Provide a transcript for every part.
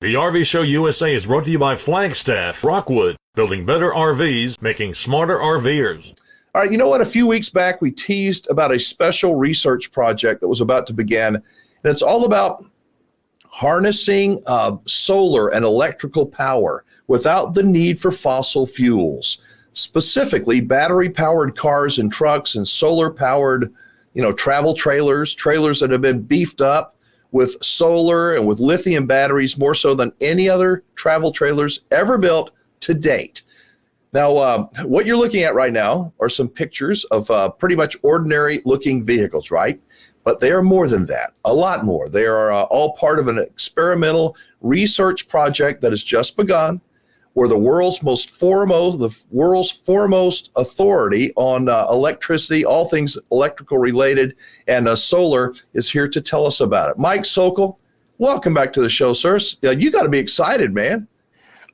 The RV Show USA is brought to you by Flagstaff, Rockwood, building better RVs, making smarter RVers. All right, you know what? A few weeks back, we teased about a special research project that was about to begin, and it's all about harnessing solar and electrical power without the need for fossil fuels, specifically battery-powered cars and trucks and solar-powered, travel trailers that have been beefed up with solar and with lithium batteries more so than any other travel trailers ever built to date. Now, what you're looking at right now are some pictures of pretty much ordinary looking vehicles, right? But they are more than that, a lot more. They are all part of an experimental research project that has just begun, where the world's foremost authority on electricity, all things electrical related, and solar is here to tell us about it. Mike Sokol, welcome back to the show, sir. You got to be excited, man.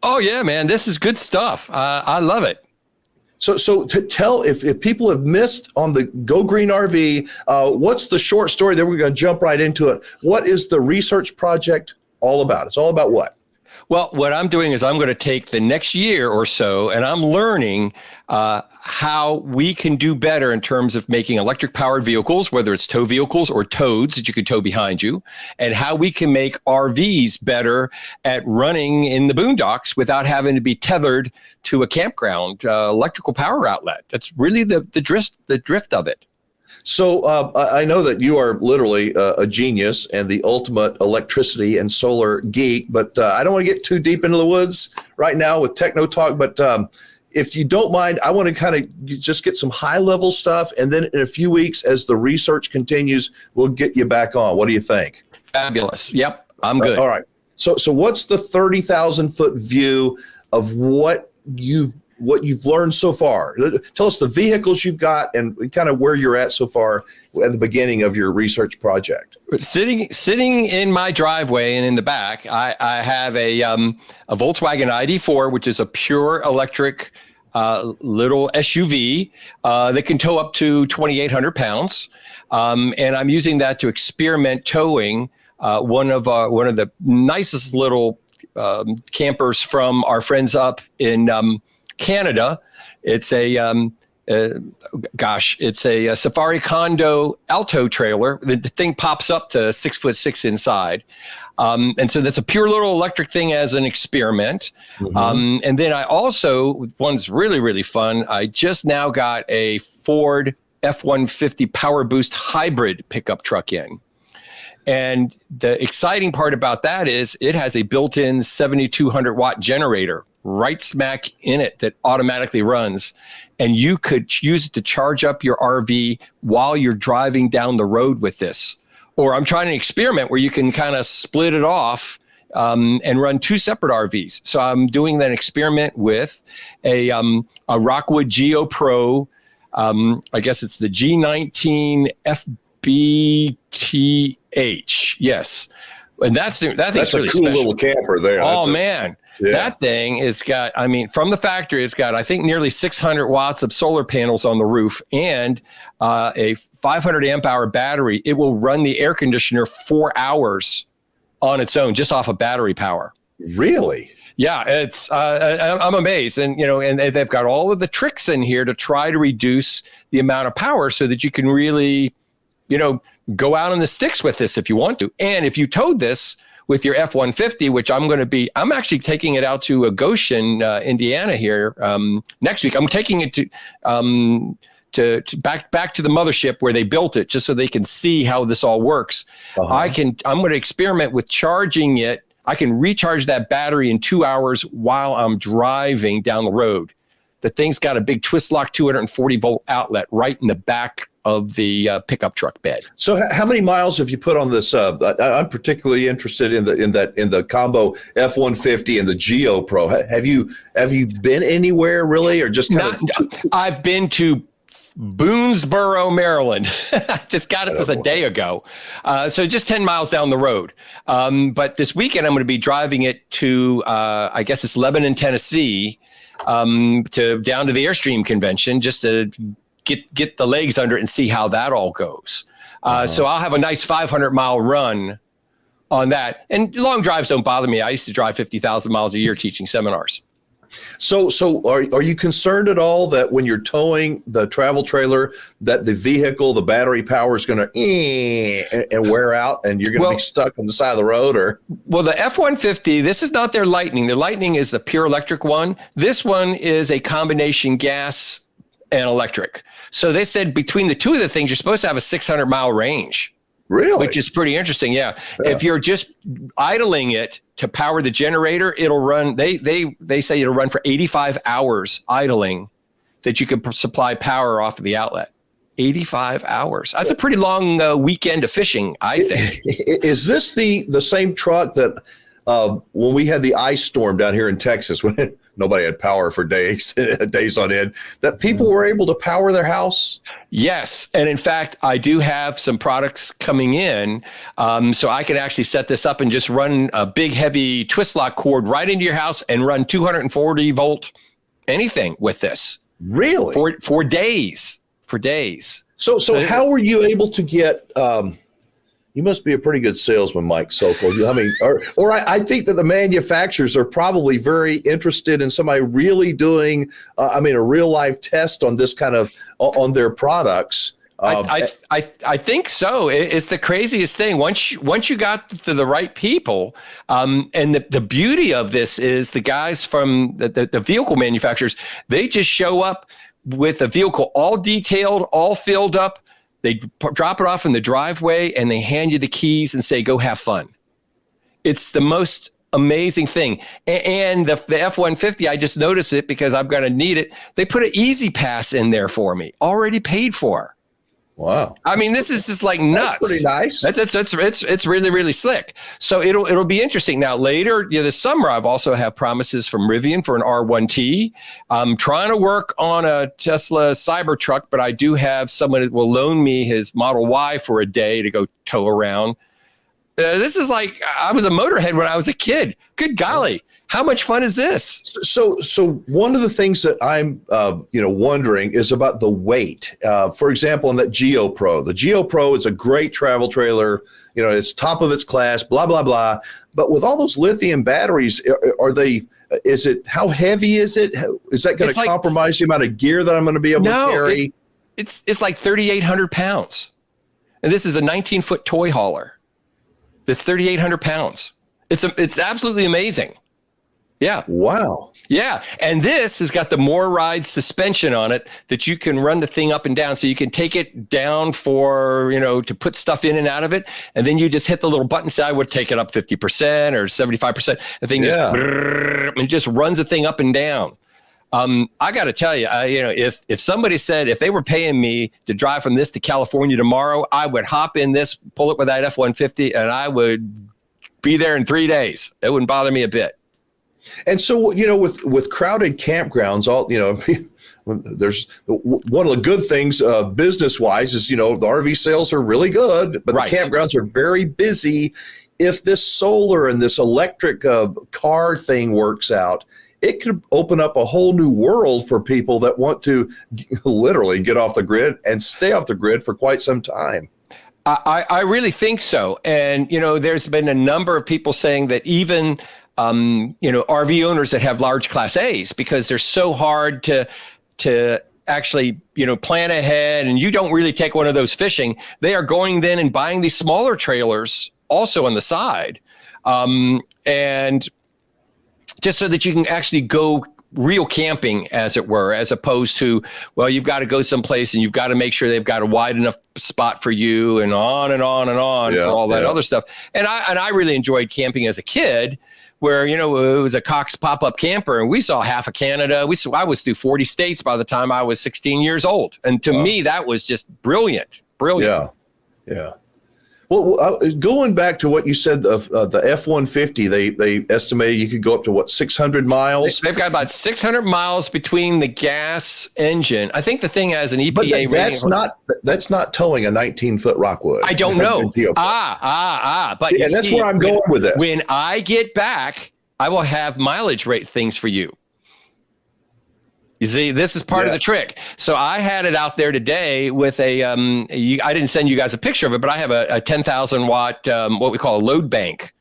Oh yeah, man, this is good stuff. I love it. So to tell, if people have missed on the Go Green RV, what's the short story? Then we're going to jump right into it. What is the research project all about? It's all about what? Well, what I'm doing is I'm going to take the next year or so, and I'm learning how we can do better in terms of making electric-powered vehicles, whether it's tow vehicles or toads that you could tow behind you, and how we can make RVs better at running in the boondocks without having to be tethered to a campground electrical power outlet. That's really the drift of it. So I know that you are literally a genius and the ultimate electricity and solar geek, but I don't want to get too deep into the woods right now with techno talk. But if you don't mind, I want to kind of just get some high level stuff. And then in a few weeks, as the research continues, we'll get you back on. What do you think? Fabulous. Yep, I'm good. All right. So what's the 30,000 foot view of what you've learned so far? Tell us the vehicles you've got and kind of where you're at so far at the beginning of your research project. Sitting in my driveway and in the back, I have a Volkswagen ID4, which is a pure electric little SUV that can tow up to 2,800 pounds. And I'm using that to experiment towing one of the nicest little campers from our friends up in Canada. It's it's a Safari Condo Alto trailer. The thing pops up to 6'6" inside. And so that's a pure little electric thing as an experiment. Mm-hmm. And then I also, one's really, really fun. I just now got a Ford F-150 Power Boost hybrid pickup truck in. And the exciting part about that is it has a built-in 7,200 watt generator right smack in it that automatically runs. And you could use it to charge up your RV while you're driving down the road with this. Or I'm trying to experiment where you can kind of split it off and run two separate RVs. So I'm doing that experiment with a Rockwood Geo-Pro. I guess it's the G19 FBTH. Yes. And that's really a cool special. Little camper there. Oh, man. Yeah. That thing has got, from the factory, it's got, I think, nearly 600 watts of solar panels on the roof and a 500 amp hour battery. It will run the air conditioner 4 hours on its own, just off of battery power. Really? Yeah, it's I'm amazed. And, and they've got all of the tricks in here to try to reduce the amount of power so that you can really, go out on the sticks with this if you want to. And if you towed this with your F-150, which I'm actually taking it out to Goshen, Indiana here next week. I'm taking it to back to the mothership where they built it, just so they can see how this all works. Uh-huh. I'm going to experiment with charging it. I can recharge that battery in 2 hours while I'm driving down the road. The thing's got a big twist lock 240 volt outlet right in the back of the pickup truck bed. So how many miles have you put on this? I'm particularly interested in the combo F-150 and the Geo-Pro. Have you been anywhere really, or just I've been to Boonesboro, Maryland. I just got it just a day ago. So just 10 miles down the road. But this weekend, I'm going to be driving it to, I guess it's Lebanon, Tennessee, down to the Airstream convention, just to get the legs under it and see how that all goes. So I'll have a nice 500 mile run on that. And long drives don't bother me. I used to drive 50,000 miles a year teaching seminars. So are you concerned at all that when you're towing the travel trailer, that the vehicle, the battery power is going to and wear out, and you're going to be stuck on the side of the road? Or well, the F-150, this is not their Lightning. The Lightning is the pure electric one. This one is a combination gas and electric. So they said between the two of the things, you're supposed to have a 600-mile range. Really? Which is pretty interesting. Yeah. If you're just idling it to power the generator, it'll run. They say it'll run for 85 hours idling, that you can supply power off of the outlet. 85 hours. That's a pretty long weekend of fishing, I think. Is this the same truck that when we had the ice storm down here in Texas, when nobody had power for days on end, that people were able to power their house? Yes. And in fact, I do have some products coming in. So I can actually set this up and just run a big, heavy twist lock cord right into your house and run 240 volt anything with this. Really? For days. For days. So how were you able to get you must be a pretty good salesman, Mike Sokol. I mean, I think that the manufacturers are probably very interested in somebody really doing, a real life test on this kind of on their products. I think so. It's the craziest thing. Once you got to the right people, and the beauty of this is the guys from the vehicle manufacturers, they just show up with a vehicle all detailed, all filled up. They drop it off in the driveway and they hand you the keys and say, go have fun. It's the most amazing thing. And the F-150, I just noticed it because I'm going to need it. They put an Easy Pass in there for me, already paid for. Wow. I mean, this is just like nuts. That's pretty nice. It's really, really slick. So it'll be interesting. Now later, this summer, I've also have promises from Rivian for an R1T. I'm trying to work on a Tesla Cybertruck, but I do have someone that will loan me his Model Y for a day to go tow around. This is like, I was a motorhead when I was a kid. Good golly. How much fun is this? So one of the things that I'm, wondering is about the weight. For example, on that Geo-Pro, the Geo-Pro is a great travel trailer. It's top of its class, blah, blah, blah. But with all those lithium batteries, how heavy is it? Is that going to compromise the amount of gear that I'm going to be able to carry? It's like 3,800 pounds. And this is a 19-foot toy hauler. It's 3,800 pounds. It's absolutely amazing. Yeah. Wow. Yeah. And this has got the More Ride suspension on it that you can run the thing up and down. So you can take it down for, to put stuff in and out of it. And then you just hit the little button side would take it up 50% or 75%. The thing it just runs the thing up and down. I got to tell you, if somebody said, if they were paying me to drive from this to California tomorrow, I would hop in this, pull it with that F-150, and I would be there in 3 days. It wouldn't bother me a bit. And so, with crowded campgrounds, there's one of the good things business wise is, the RV sales are really good, but right. The campgrounds are very busy. If this solar and this electric car thing works out, it could open up a whole new world for people that want to literally get off the grid and stay off the grid for quite some time. I really think so. And, there's been a number of people saying that even RV owners that have large Class A's, because they're so hard to actually, plan ahead, and you don't really take one of those fishing. They are going then and buying these smaller trailers also on the side. And just so that you can actually go real camping, as it were, as opposed to, well, you've got to go someplace and you've got to make sure they've got a wide enough spot for you and on and on and on for all that other stuff. And I really enjoyed camping as a kid, where, it was a Cox pop-up camper and we saw half of Canada. I was through 40 states by the time I was 16 years old. And to me, that was just brilliant. Yeah. Well, going back to what you said of the F-150, they estimated you could go up to 600 miles? They've got about 600 miles between the gas engine. I think the thing has an EPA rating. That's not towing a 19-foot Rockwood. I don't know. But that's where I'm going with this. When I get back, I will have mileage rate things for you. You see, this is part of the trick. So I had it out there today with I didn't send you guys a picture of it, but I have a 10,000 watt, what we call a load bank.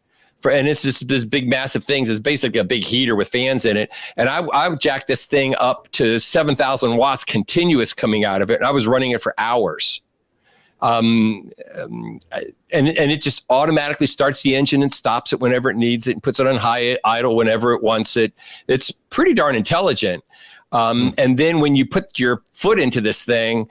And it's just this big, massive thing. It's basically a big heater with fans in it. And I jacked this thing up to 7,000 watts continuous coming out of it. And I was running it for hours. And it just automatically starts the engine and stops it whenever it needs it and puts it on high idle whenever it wants it. It's pretty darn intelligent. And then when you put your foot into this thing,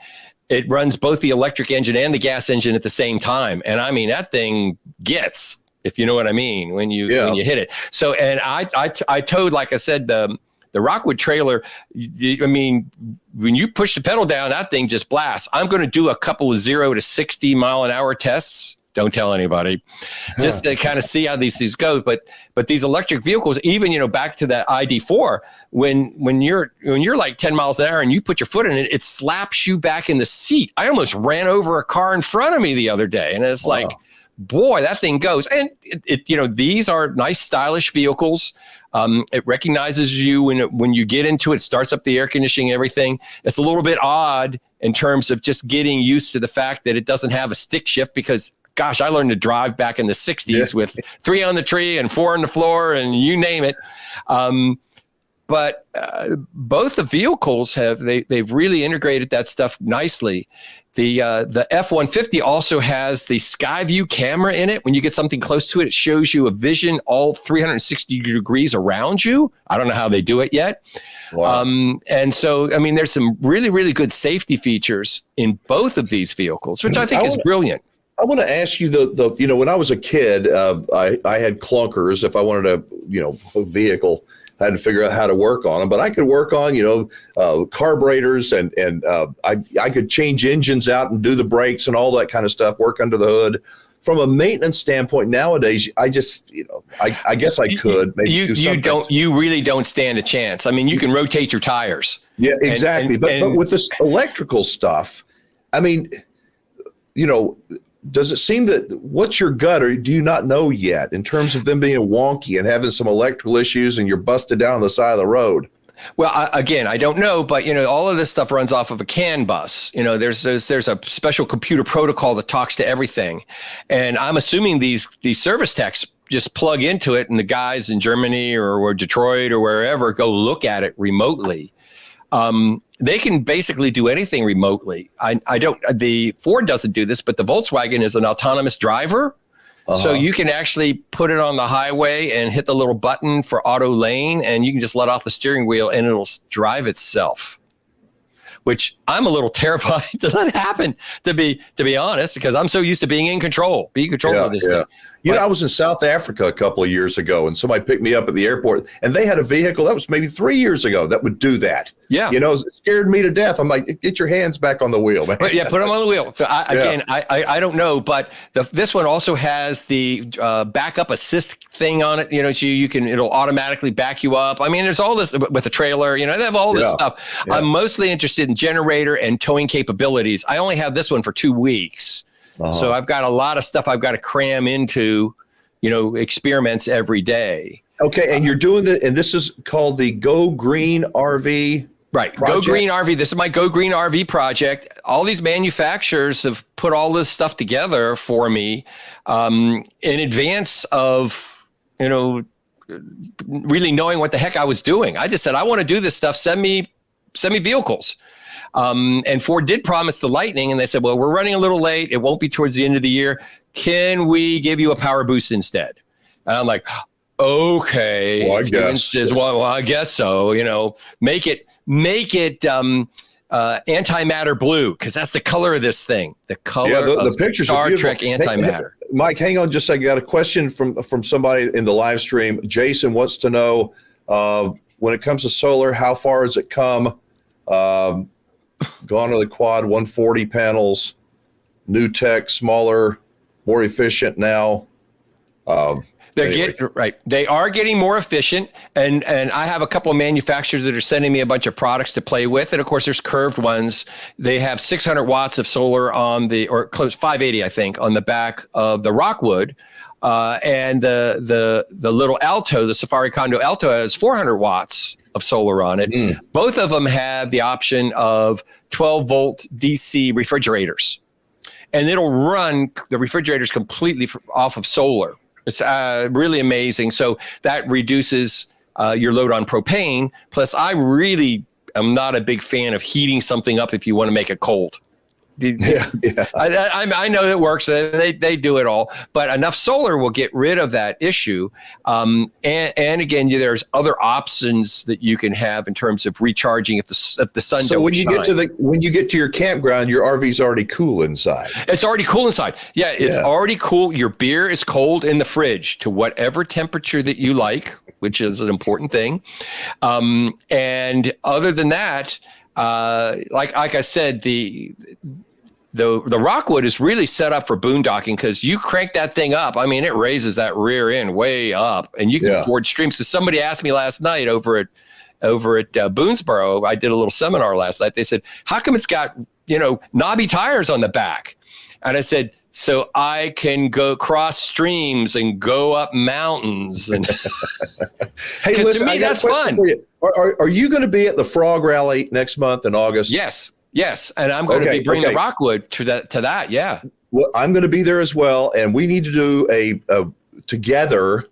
it runs both the electric engine and the gas engine at the same time. And I mean, that thing gets, if you know what I mean, when you hit it. So, and I towed, like I said, the Rockwood trailer. I mean, when you push the pedal down, that thing just blasts. I'm going to do a couple of 0 to 60 mile an hour tests. Don't tell anybody, just to kind of see how these things go. But these electric vehicles, even, back to that ID4, when you're like 10 miles an hour and you put your foot in it, it slaps you back in the seat. I almost ran over a car in front of me the other day. And it's like, boy, that thing goes. And these are nice, stylish vehicles. It recognizes you when you get into it, starts up the air conditioning, everything. It's a little bit odd in terms of just getting used to the fact that it doesn't have a stick shift because, gosh, I learned to drive back in the 60s with 3 on the tree and 4 on the floor and you name it. But both the vehicles they've really integrated that stuff nicely. The F-150 also has the Skyview camera in it. When you get something close to it, it shows you a vision all 360 degrees around you. I don't know how they do it yet. Wow. And so, I mean, there's some really, really good safety features in both of these vehicles, which I think is brilliant. I want to ask you when I was a kid, I had clunkers. If I wanted a vehicle, I had to figure out how to work on them, but I could work on, carburetors and I could change engines out and do the brakes and all that kind of stuff, work under the hood. From a maintenance standpoint nowadays, I just, I guess I could maybe you really don't stand a chance. I mean, you can rotate your tires. Yeah, exactly. But with this electrical stuff, I mean, does it seem that what's your gut, or do you not know yet in terms of them being wonky and having some electrical issues and you're busted down on the side of the road? Well, I don't know, but all of this stuff runs off of a CAN bus. There's a special computer protocol that talks to everything, and I'm assuming these service techs just plug into it, and the guys in Germany or Detroit or wherever go look at it remotely. They can basically do anything remotely. The Ford doesn't do this, but the Volkswagen is an autonomous driver. So you can actually put it on the highway and hit the little button for auto lane, and you can just let off the steering wheel and it'll drive itself, which I'm a little terrified to let happen, to be honest, because I'm so used to being in control of this thing. I was in South Africa a couple of years ago, and somebody picked me up at the airport, and they had a vehicle that was maybe 3 years ago that would do that. Yeah. It scared me to death. I'm like, get your hands back on the wheel, man. Put them on the wheel. So I don't know, but this one also has the backup assist thing on it. It'll automatically back you up. I mean, there's all this with a trailer, they have all this stuff. Yeah. I'm mostly interested in generator and towing capabilities. I only have this one for 2 weeks. So I've got a lot of stuff I've got to cram into, experiments every day. Okay. And you're doing and this is called the Go Green RV. Right. Project. Go Green RV. This is my Go Green RV project. All these manufacturers have put all this stuff together for me in advance of, really knowing what the heck I was doing. I just said, I want to do this stuff. Send me vehicles. And Ford did promise the Lightning, and they said, well, we're running a little late. It won't be towards the end of the year. Can we give you a power boost instead? And I'm like, okay. Well, I guess. I guess so. Make it antimatter blue, because that's the color of this thing. The color of the pictures Star Trek antimatter. Hey, Mike, hang on just a second. I got a question from somebody in the live stream. Jason wants to know, when it comes to solar, how far has it come? Gone to the quad 140 panels, new tech, smaller, more efficient now. They are getting more efficient, and I have a couple of manufacturers that are sending me a bunch of products to play with, and of course there's curved ones. They have 600 watts of solar or close 580, I think, on the back of the Rockwood, and the little Alto, the Safari Condo Alto, has 400 watts of solar on it. Both of them have the option of 12-volt DC refrigerators. And it'll run the refrigerators completely off of solar. It's really amazing. So that reduces your load on propane. Plus, I really am not a big fan of heating something up if you want to make it cold. I know it works. They do it all, but enough solar will get rid of that issue. And again, there's other options that you can have in terms of recharging if the sun. So when you get to your campground, your RV's already cool inside. It's already cool inside. Yeah, it's already cool. Your beer is cold in the fridge to whatever temperature that you like, which is an important thing. And other than that, like I said, the Rockwood is really set up for boondocking because you crank that thing up. I mean, it raises that rear end way up, and you can forge streams. So somebody asked me last night over at Boonesboro, I did a little seminar last night. They said, "How come it's got knobby tires on the back?" And I said, "So I can go cross streams and go up mountains." And hey, listen, to me, that's fun. Are you going to be at the Frog Rally next month in August? Yes, and I'm going to be bringing the Rockwood to that. Yeah. Well, I'm going to be there as well, and we need to do a together.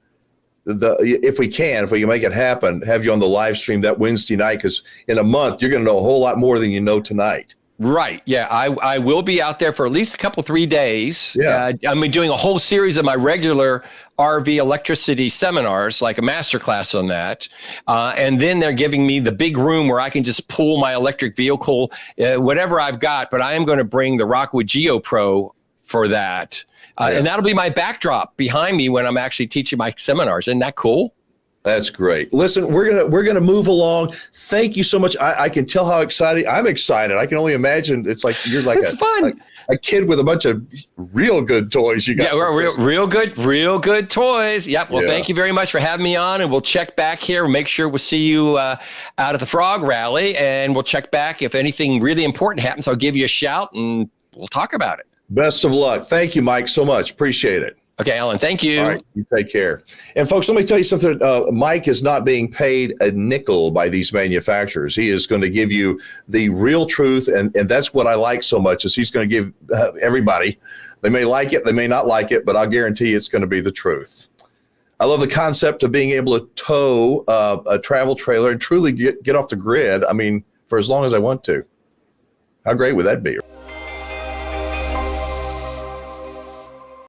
If we can make it happen, have you on the live stream that Wednesday night, because in a month you're going to know a whole lot more than you know tonight. Right. Yeah, I will be out there for at least 3 days. Yeah. I'm doing a whole series of my regular RV electricity seminars, like a master class on that. And then they're giving me the big room where I can just pull my electric vehicle, whatever I've got. But I am going to bring the Rockwood Geo-Pro for that. And that'll be my backdrop behind me when I'm actually teaching my seminars. Isn't that cool? That's great. Listen, we're gonna move along. Thank you so much. I can tell how excited I'm excited. I can only imagine. It's like you're like a kid with a bunch of real good toys. You got real good toys. Yep. Well, thank you very much for having me on, and we'll check back here. Make sure we'll see you out at the Frog Rally, and we'll check back if anything really important happens. I'll give you a shout, and we'll talk about it. Best of luck. Thank you, Mike, so much. Appreciate it. Okay, Alan, thank you. All right, you take care. And folks, let me tell you something. Mike is not being paid a nickel by these manufacturers. He is going to give you the real truth, and that's what I like so much, is he's going to give everybody. They may like it, they may not like it, but I'll guarantee you it's going to be the truth. I love the concept of being able to tow a travel trailer and truly get off the grid, I mean, for as long as I want to. How great would that be?